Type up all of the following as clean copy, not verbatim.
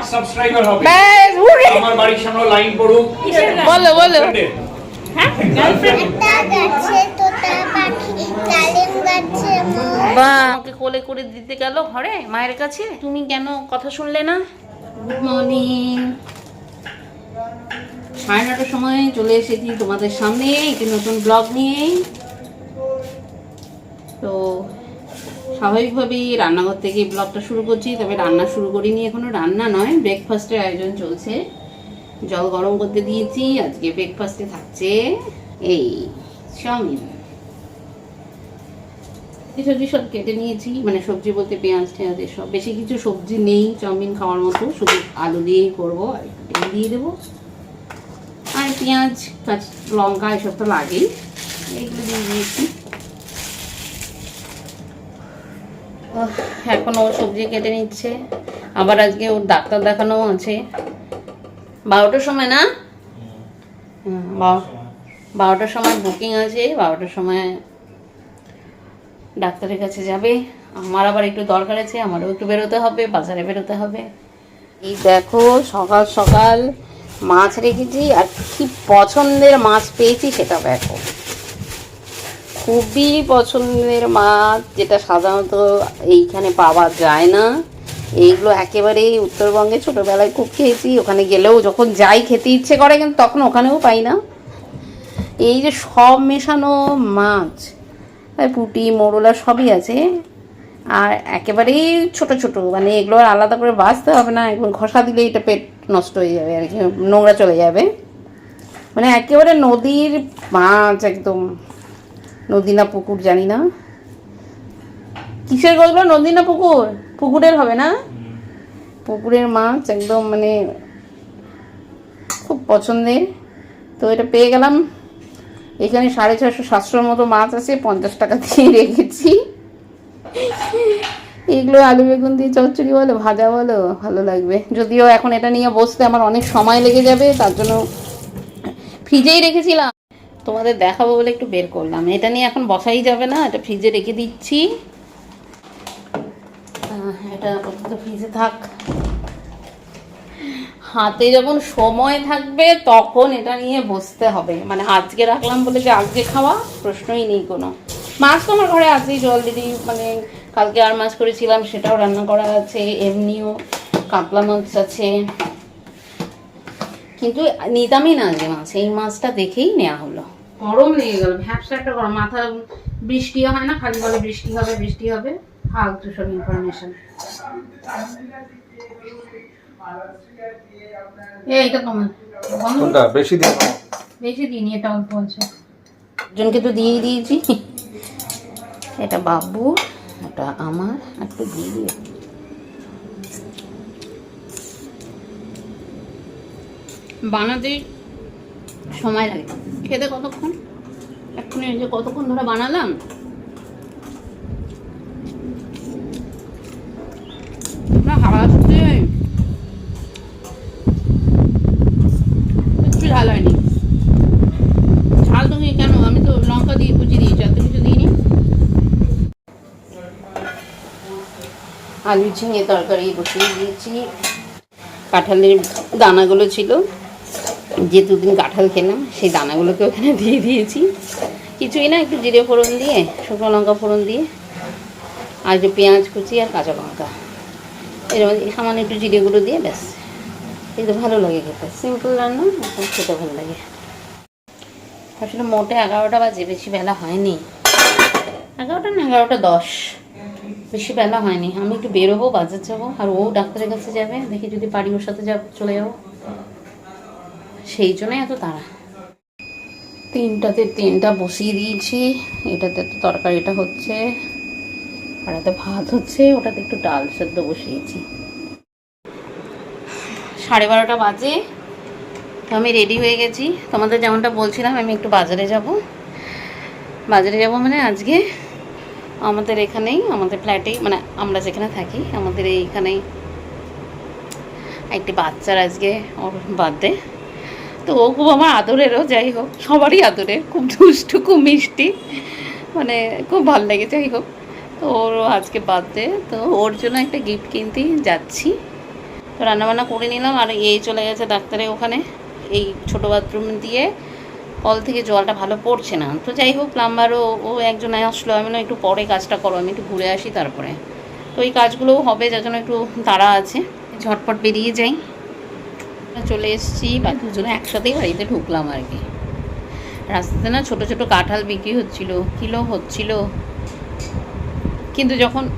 Lakh subscriber হবে, ব্যাস উড়ে আমার বাড়ির সামনে লাইন পড়ুক। বলো বলো হ্যাঁ গার্লফ্রেন্ড গাছে তোতা পাখি ডালিম গাছে বাহ আমাকে কোলে করে দিতে গেল ঘরে মায়ের কাছে, তুমি কেন কথা শুনলে না? গুড মর্নিং, 9:30টার সময় চলে এসেছি তোমাদের সামনে একটি নতুন ব্লগ নিয়ে। তো স্বাভাবিকভাবেই রান্নাঘর থেকে ব্লগটা শুরু করছি, তবে রান্না শুরু করিনি এখনো, রান্না নয় ব্রেকফাস্টের আয়োজন চলছে। জল গরম করতে দিয়েছি, আজকে ব্রেকফাস্টে থাকছে এই চাউমিন। সবজি সব কেটে নিয়েছি, মানে সবজি বলতে পেঁয়াজ টেঁয়াজ এসব, বেশি কিছু সবজি নেই চাউমিন খাওয়ার মতো, শুধু আলু দিয়েই করবো আর একটু তেল দিয়ে দেবো, আর পেঁয়াজ কাঁচা লঙ্কা এসব তো লাগেই, এইগুলো দিয়ে দিয়েছি। এখনও সবজি কেটে নিচ্ছে, আবার আজকে ওর ডাক্তার দেখানো আছে 12টার সময় না, 12টার সময় বুকিং আছে, 12টার সময় ডাক্তারের কাছে যাবে। আমার আবার একটু দরকার আছে, আমারও একটু বেরোতে হবে, বাজারে বেরোতে হবে। এই দেখো সকাল সকাল মাছ রেখেছি, আর কি পছন্দের মাছ পেয়েছি সেটা দেখো, খুবই পছন্দের মাছ, যেটা সাধারণত এইখানে পাওয়া যায় না। এইগুলো একেবারেই উত্তরবঙ্গে ছোটোবেলায় খুব খেয়েছি, ওখানে গেলেও যখন যাই খেতে ইচ্ছে করে, কিন্তু তখন ওখানেও পাই না। এই যে সব মেশানো মাছ, পুঁটি মোরলা সবই আছে, আর একেবারেই ছোট ছোট, মানে এগুলো আলাদা করে বাছতে হবে না, একদম ঘষা দিলে এটা পেট নষ্ট হয়ে যাবে আর কি, নোংরা চলে যাবে। মানে একেবারে নদীর মাছ, একদম নদী না পুকুর জানি না, কিসের গল্প, নদী না পুকুর, পুকুরের হবে না, পুকুরের মাছ একদম, মানে খুব পছন্দের। তো এটা পেয়ে গেলাম, এখানে 650-700 মতো মাছ আছে, 50 টাকা দিয়ে রেখেছি। এগুলো আলু বেগুন দিয়ে চচ্চড়ি বলো, ভাজা বলো, ভালো লাগবে। যদিও এখন এটা নিয়ে বসতে আমার অনেক সময় লেগে যাবে, তার জন্য ফ্রিজেই রেখেছিলাম, তোমাদের দেখাবো বলে একটু বের করলাম। এটা নিয়ে এখন বসাই যাবে না, এটা ফ্রিজে রেখে দিচ্ছি, এটা আপাতত ফ্রিজে থাক। হাতে যখন সময় থাকবে তখন এটা নিয়ে বসতে হবে, মানে আজকে রাখলাম বলে যে আজকে খাওয়া প্রশ্নই নেই কোনো। মাছ তো আমার ঘরে আছেই অলরেডি, মানে কালকে আর মাছ করেছিলাম সেটাও রান্না করা আছে, এমনিও কাতলা মাছ আছে, কিন্তু নিতামই না যে মাছ, এই মাছটা দেখেই নেওয়া হলো। গরম লেগে গেল, ভ্যাপসা একটা গরম, মাথা বৃষ্টি হয় না, খালি বলে বৃষ্টি হবে বৃষ্টি হবে, ফালতু সব ইনফরমেশন। এইটা তোমার কোনটা বেশি দিন, বেশি দিন, এটা অল্প আছে, জনকে তো দিয়েই দিয়েছি। এটা বাবু, এটা আমার, একটু দিয়ে দিও। বানাতে সময় লাগে, খেতে কতক্ষণ, এক্ষুনি যে কতক্ষণ ধরে বানালাম। হাওয়া আসছে, একটু ঝাল হয়নি, ঝাল তুমি কেন, আমি তো লঙ্কা দিয়ে কুচি দিয়েছি, এত কিছু দিইনি। আলু ঝিঙে তরকারি বসিয়ে দিয়েছি, কাঁঠালের দানাগুলো ছিল, যে দুদিন কাঁঠাল খেলাম সেই দানাগুলোকে ওখানে দিয়ে দিয়েছি, কিছুই না, একটু জিরে ফোড়ন দিয়ে, শুকনো লঙ্কা ফোড়ন দিয়ে, আর একটু পেঁয়াজ কুচি আর কাঁচা লঙ্কা, এরকম সামান্য একটু জিরে গুঁড়ো দিয়ে, ব্যাস। কিন্তু ভালো লাগে খেতে, সিম্পল রান্না, এখন খেতে ভালো লাগে। আসলে মোটে 11টা বাজে, বেশি বেলা হয়নি, 11টা না 11টা 10, বেশি বেলা হয়নি। আমি একটু বেরোবো, বাজার যাবো, আর ও ডাক্তারের কাছে যাবে, দেখি যদি পারি ওর সাথে চলে যাবো, সেই জন্যই এত তাড়া। 3টাতে 3টা বসিয়ে দিয়েছি, এটাতে তো তরকারিটা হচ্ছে, আর এতে ভাত হচ্ছে, ওটাতে একটু ডাল সেদ্ধ বসিয়েছি। 12:30 বাজে, তো আমি রেডি হয়ে গেছি। তোমাদের যেমনটা বলছিলাম, আমি একটু বাজারে যাব মানে আজকে আমাদের এখানেই, আমাদের ফ্ল্যাটেই, মানে আমরা যেখানে থাকি আমাদের এইখানেই একটি বাচ্চার আজকে ওর বার্থডে। তো ও খুব আমার আদরেরও, যাই হোক সবারই আদরের, খুব দুষ্টু, খুব মিষ্টি, মানে খুব ভালো লাগে, যাই হোক। তো ওরও আজকে বার্থডে, তো ওর জন্য একটা গিফট কিনতে যাচ্ছি। তো রান্নাবান্না করে নিলাম, আর এই চলে গেছে ডাক্তারের ওখানে। এই ছোটো বাথরুম দিয়ে কল থেকে জলটা ভালো পড়ছে না। তো যাই হোক, প্লাম্বারও ও একজন আসলো, আমি বললাম একটু পরে কাজটা করো, আমি একটু ঘুরে আসি তারপরে। তো এই কাজগুলোও হবে, যার জন্য একটু তাড়া আছে, ঝটপট বেরিয়ে যাই। চলে এসেছি বা দুজনে একসাথেই বাড়িতে ঢুকলাম আর কি। রাস্তাতে না ছোটো ছোটো কাঁঠাল বিক্রি হচ্ছিলো, কিলো হচ্ছিলো, কিন্তু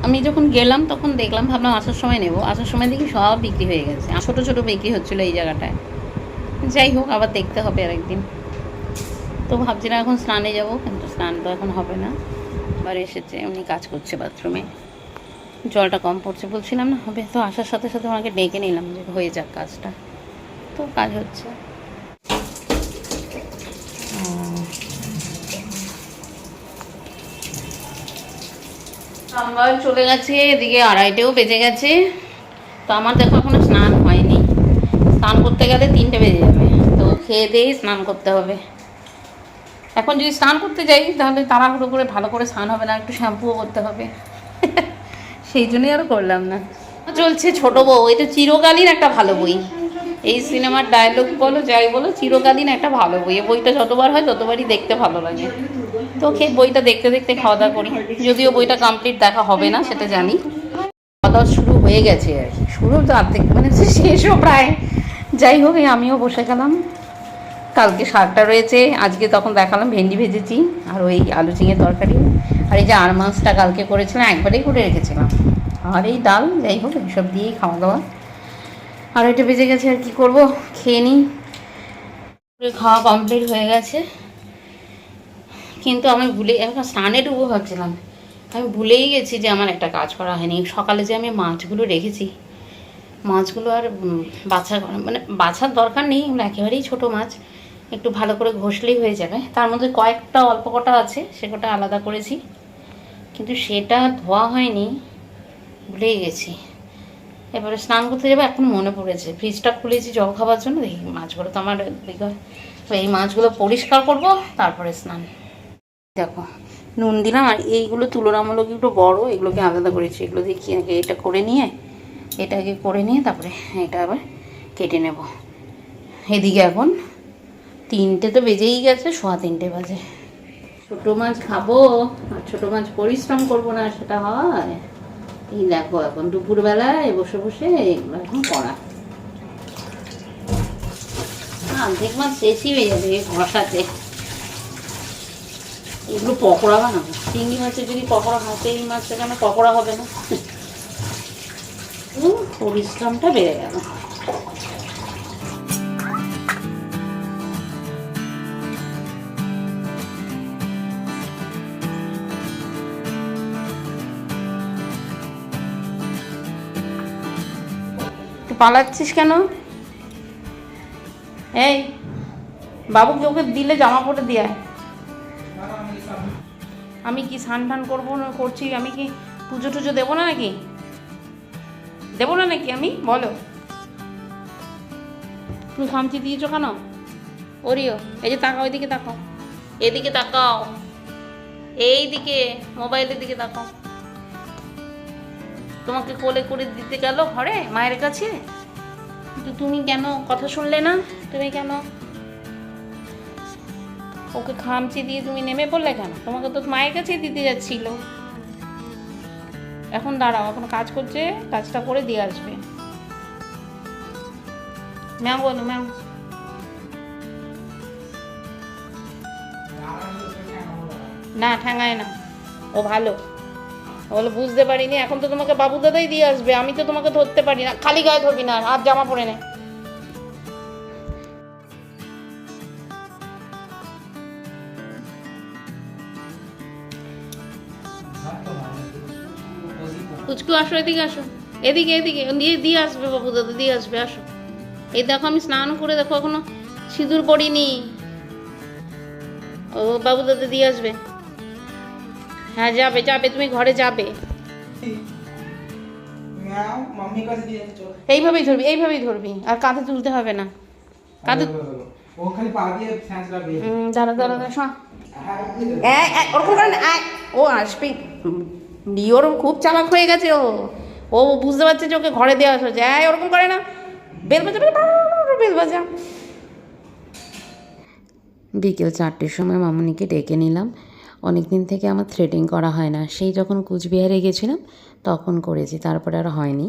আমি যখন গেলাম তখন দেখলাম, ভাবলাম আসার সময় নেব, আসার সময় দেখি সব বিক্রি হয়ে গেছে। ছোটো ছোটো বিক্রি হচ্ছিলো এই জায়গাটায়। যাই হোক, আবার দেখতে হবে আরেকদিন। তো ভাবছিলাম এখন স্নানে যাব, কিন্তু স্নান তো এখন হবে না। আবার এসেছে, উনি কাজ করছে বাথরুমে, জলটা কম পড়ছে বলছিলাম না হবে। তো আসার সাথে সাথে ওনাকে ডেকে নিলাম যে হয়ে যাক কাজটা। তো কাজ হচ্ছে। আমার চলে গেছে, এদিকে 2:30ও বেজে গেছে। তো আমার দেখো এখনো স্নান হয়নি, স্নান করতে গেলে 3টে বেজে যাবে। তো খেয়ে দিয়েই স্নান করতে হবে। এখন যদি স্নান করতে যাই তাহলে তাড়াহুড়ো করে ভালো করে স্নান হবে না, একটু শ্যাম্পুও করতে হবে। সেই জন্যই আর করলাম না। চলছে ছোট বউ, এটা চিরকালীন একটা ভালো বই। এই সিনেমার ডায়লগ বলো যাই বলো, চিরকালীন একটা ভালো বই। এই বইটা যতবার হয় ততবারই দেখতে ভালো লাগে। তো বইটা দেখতে দেখতে খাওয়া দাওয়া করি, যদিও বইটা কমপ্লিট দেখা হবে না সেটা জানি। খাওয়া দাওয়া শুরু হয়ে গেছে আর কি, শুরু তো অর্ধেক মানে শেষও প্রায়। যাই হোক, আমিও বসে গেলাম। কালকে শাকটা রয়েছে, আজকে তখন দেখালাম ভেন্ডি ভেজেছি, আর ওই আলু ঝিঙে তরকারি, আর এই যে আর মাছটা কালকে করেছিলাম, একবারেই করে রেখেছিলাম, আর এই ডাল। যাই হোক, এইসব দিয়েই খাওয়া দাওয়া। আর এটা বেজে গেছে, আর কি করব, খেয়ে নিই। খাওয়া কমপ্লিট হয়ে গেছে, কিন্তু আমি এখন স্নানে ডুবো ভাবছিলাম, আমি ভুলেই গেছি যে আমার একটা কাজ করা হয়নি। সকালে যে আমি মাছগুলো রেখেছি, মাছগুলো আর বাছার দরকার নেই, একেবারেই ছোটো মাছ, একটু ভালো করে ঘষলেই হয়ে যাবে। তার মধ্যে কয়েকটা অল্প কটা আছে, সে কটা আলাদা করেছি, কিন্তু সেটা ধোয়া হয়নি, ভুলেই গেছি। এবারে স্নান করতে যাবো, এখন মনে পড়েছে, ফ্রিজটা খুলেছি জল খাবার জন্য, দেখি মাছগুলো তো আমার দিকে। তো এই মাছগুলো পরিষ্কার করব, তারপরে স্নান। দেখো নুন দিলাম, আর এইগুলো তুলনামূলক একটু বড়, এগুলোকে আলাদা করেছি। এগুলো দেখি আগে এটা করে নিয়ে, এটাকে করে নিয়ে তারপরে এটা আবার কেটে নেব। এদিকে এখন 3টে তো বেজেই গেছে, 3:15 বাজে। ছোটো মাছ খাবো আর ছোটো মাছ পরিশ্রম করবো না, সেটা হয়? এই দেখো এখন দুপুরবেলায় বসে বসে এগুলো এখন করা। অর্ধেক মাছ শেষই হয়ে যাবে ঘষাতে। এগুলো পকোড়া বানাবো, চিংড়ি মাছের যদি পকোড়া হয়, এই মাছটা কেন পকোড়া হবে না? পরিশ্রমটা বেড়ে গেল। পালাচ্ছিস কেন? এই বাবুকে ওকে দিলে জামা পরে দিয়ে। আমি কি স্নান টান করবো না করছি, আমি কি পুজো টুজো দেবো না নাকি? দেবো না নাকি আমি, বলো? তুমি খামচি দিয়েছো কেন? ওরিও, এই যে তাকাও, এদিকে তাকাও, এদিকে তাকাও, এইদিকে মোবাইলের দিকে তাকাও। তোমাকে কোলে করে দিতে গেল ঘরে মায়ের কাছে, কিন্তু তুমি কেন কথা শুনলে না? তুমি কেন ওকে খামচি দিয়ে তুমি নেমে পড়লে কেন? তোমাকে তো মায়ের কাছেই দিতে যাচ্ছিল। এখন দাঁড়াও, এখন কাজ করছে, কাজটা করে দিয়ে আসবে। ম্যাম বলো, ম্যাম। না ঠ্যাঙায় না, ও ভালো। বলে বুঝতে পারিনি, এখন তো তোমাকে বাবু দাদাই দিয়ে আসবে, আমি তো তোমাকে ধরতে পারি না। খালি গায়ে ধরবি না, আর জামা পরে নে। পুচকু আসো, এদিকে আসো, এদিকে এদিকে দিয়ে আসবে, বাবু দাদা দিয়ে আসবে, আসো। এই দেখো আমি স্নান করে দেখো এখনো সিঁদুর পরিনি, ও বাবু দাদা দিয়ে আসবে। হ্যাঁ যাবে যাবে, তুমি ঘরে যাবে। এইভাবেই ধরবি, এইভাবেই ধরবি, আর কাঁধে তুলতে হবে না। কাঁধে দাঁড়া দাঁড়া দাঁড়া, ওরকম করে ও আসবে। লিওর খুব চালাক হয়ে গেছে, ও ও বুঝতে পারছে যে ওকে ঘরে দেওয়া হচ্ছে, ওরকম করে না, বেল বাজা বেল বাজা। বিকেল 4টের সময় মামুনিকে ডেকে নিলাম। অনেক দিন থেকে আমার থ্রেডিং করা হয় না, সেই যখন কুচবিহারে গেছিলাম তখন করেছি, তারপরে আর হয়নি।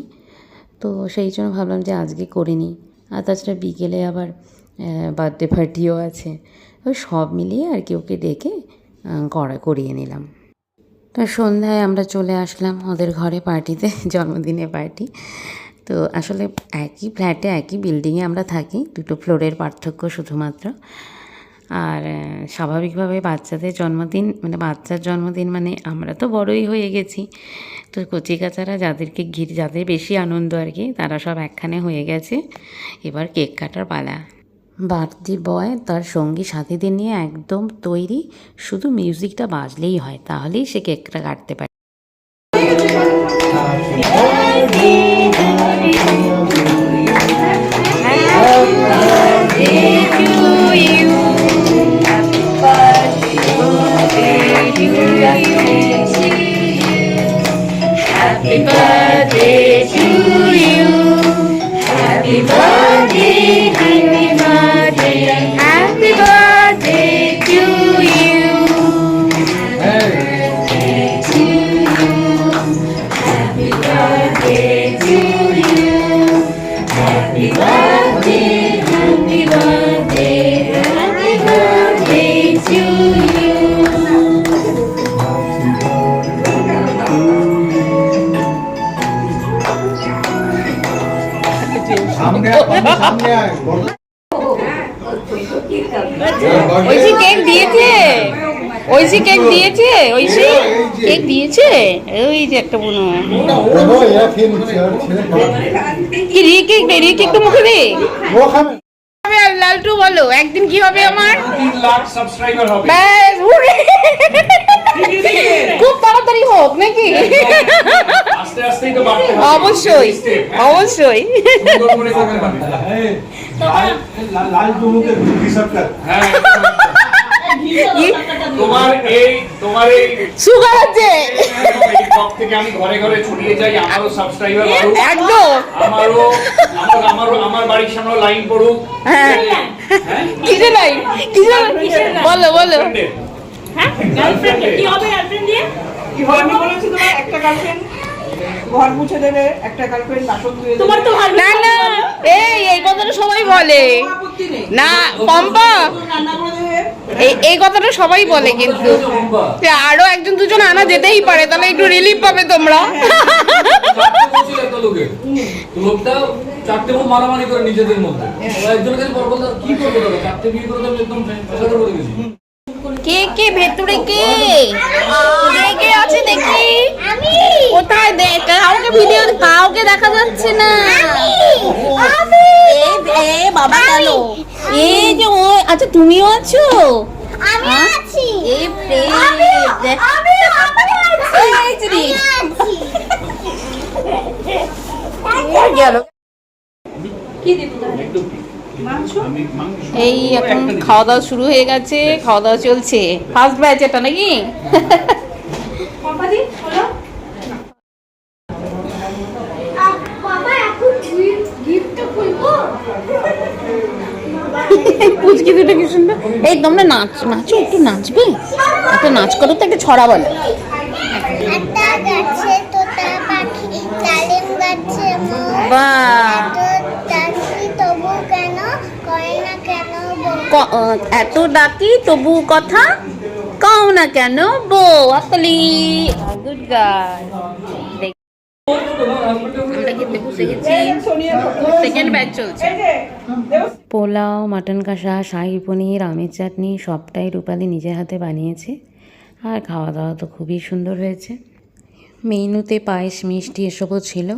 তো সেই জন্য ভাবলাম যে আজকে করে নিই। আর তাছাড়া বিকেলে আবার বার্থডে পার্টিও আছে, ওই সব মিলিয়ে আর কি ওকে ডেকে করিয়ে নিলাম। তো সন্ধ্যায় আমরা চলে আসলাম ওদের ঘরে পার্টিতে, জন্মদিনের পার্টি। তো আসলে একই ফ্ল্যাটে একই বিল্ডিংয়ে আমরা থাকি, 2 ফ্লোরের পার্থক্য শুধুমাত্র। আর স্বাভাবিকভাবে বাচ্চাদের জন্মদিন মানে বাচ্চার জন্মদিন মানে আমরা তো বড়ই হয়ে গেছি, তো কচিকাচারা যাদেরকে ঘিরে যাদের বেশি আনন্দ আর কি, তারা সব একখানে হয়ে গেছে। এবার কেক কাটার পালা। বার্থডে বয় তার সঙ্গী সাথীদের নিয়ে একদম তৈরি, শুধু মিউজিকটা বাজলেই হয়, তাহলেই সে কেকটা কাটতে পারে। Happy birthday to you. Happy birthday, happy birthday, happy birthday to you. Happy birthday to you. Happy birthday, happy birthday, happy birthday to you. Aishi cake দিয়েছে, ঐশী কেক দিয়েছে, ঐশী কেক দিয়েছে, ওই যে একটা বোনো কি রি কেক তো মুখে দে। লালটু বলো একদিন কি হবে আমার? 3 লাখ সাবস্ক্রাইবার হবে। ব্যাস, খুব তাড়াতাড়ি হোক নাকি? আস্তে আস্তেই তো বাড়তে হবে। অবশ্যই অবশ্যই। সুন্দর করে করতে পারবে। লাল টুমুকে সরকার। হ্যাঁ, তোমার এই সুগার আছে, এই ব্লগ থেকে আমি ঘরে ঘরে ছড়িয়ে যাই, আমারও সাবস্ক্রাইবার বাড়ুক, একদম আমার বাড়ির সামনে লাইন পড়ুক। হ্যাঁ, কিসে নাই বলো বলো। হ্যাঁ, গার্লফ্রেন্ড কি হবে? গার্লফ্রেন্ড দিয়ে কি হবে? আমি বলেছি তোমার একটা গার্লফ্রেন্ড ঘর মুছে দেবে, একটা গার্লফ্রেন্ড বাসন ধুয়ে দেবে। তোমার তো ভালো না না, এই কথাটা সবাই বলে আপত্তি নেই। না পম্পা, রান্না করে দেবে। এই কথাটা সবাই বলে, কিন্তু আরো 1-2 আনা যেতেই পারে, তাহলে একটু রিলিফ পাবে তোমরা। লোকটা 4টে মুখ মারামারি করে নিজেদের মধ্যে, একজনের কাছে পর বলতো কি করবো দাদা, 4টে বিয়ে করে তো একদম পেশাদার করে গেছি। কে কে ভেতরে কে কে আছে দেখি? কোথায় দেখ, কাউকে ভিডিও কাউকে দেখা যাচ্ছে না। এ বাবা গেল, এই যে ও, আচ্ছা তুমিও আছো? আমি আছি। এই প্রেম দেখ, এই যে রে। গেল এই এখন খাওয়া দাওয়া শুরু হয়ে গেছে, খাওয়া দাওয়া চলছে, ফার্স্ট ব্যাচ এটা নাকি? কম্পাদি বলো। বাবা এখন গিফটটা খুলবো। পুচকি দুটো কি সুন্দর। এই তোমরা নাচো, একটু নাচবে, একটা নাচ করো তো, একটা ছড়া বলো। একটা গাছে তোতা পাখি, ডালিম গাছে মোর। বাহ, ডাকি তবু কেন কয় না কেন বউ? এত ডাকি তবু কথা কও না কেন বউ। আতলি গুড গার্ল। আমরা খেতে বসে গেছি, সেকেন্ড ব্যাচ চলছে। পোলাও, মাটন কষা, শাহি পনির, আমের চাটনি সবটাই রূপালি নিজের হাতে বানিয়েছে। আর খাওয়া দাওয়া তো খুবই সুন্দর হয়েছে। মেনুতে পায়েস, মিষ্টি এসবও ছিল।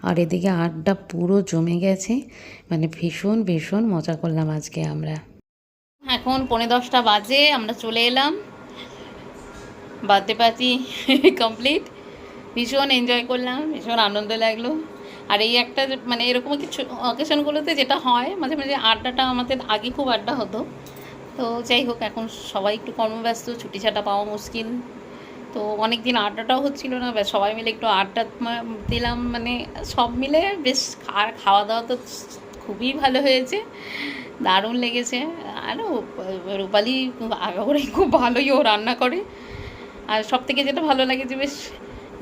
আর এদিকে আড্ডা পুরো জমে গেছে, মানে ভীষণ ভীষণ মজা করলাম আজকে আমরা। এখন 10:45 বাজে, আমরা চলে এলাম। বার্থডে পার্টি কমপ্লিট, ভীষণ এনজয় করলাম, ভীষণ আনন্দ লাগলো। আর এই একটা মানে এরকম কিছু অকেশনগুলোতে যেটা হয় মাঝে মাঝে আড্ডাটা, আমাদের আগে খুব আড্ডা হতো, তো যাই হোক এখন সবাই একটু কর্মব্যস্ত, ছুটি ছাটা পাওয়া মুশকিল, তো অনেক দিন আড্ডাটাও হচ্ছিল না, ব্যাস সবাই মিলে একটু আড্ডা দিলাম, মানে সব মিলে বেশ। আর খাওয়া দাওয়া তো খুবই ভালো হয়েছে, দারুণ লেগেছে। আরও রূপালি আগাগোড়াই খুব ভালোই ও রান্না করে। আর সব থেকে যেটা ভালো লাগে যে বেশ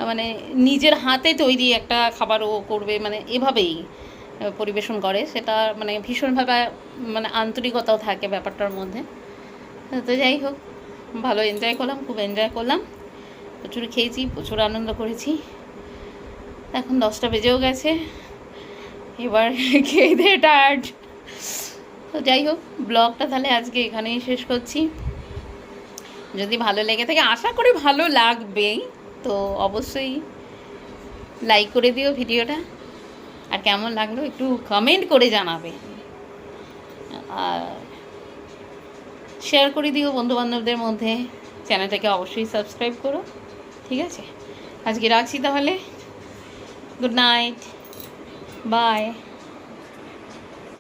মানে নিজের হাতে তৈরি একটা খাবার ও করবে, মানে এভাবেই পরিবেশন করে, সেটা মানে ভীষণভাবে মানে আন্তরিকতাও থাকে ব্যাপারটার মধ্যে। তো যাই হোক, ভালো এনজয় করলাম, খুব এনজয় করলাম, প্রচুর খেয়েছি, প্রচুর আনন্দ করেছি। এখন 10টা বেজেও গেছে, এবার খেয়ে দিয়ে টায়ার্ড। তো যাই হোক, ব্লগটা তাহলে আজকে এখানেই শেষ করছি। যদি ভালো লেগে থাকে, আশা করি ভালো লাগবেই, তো অবশ্যই লাইক করে দিও ভিডিওটা, আর কেমন লাগলো একটু কমেন্ট করে জানাবে, আর শেয়ার করে দিও বন্ধুবান্ধবদের মধ্যে। চ্যানেলটাকে অবশ্যই সাবস্ক্রাইব করো, ঠিক আছে? আজকে রাখছি তাহলে, গুড নাইট, বাই।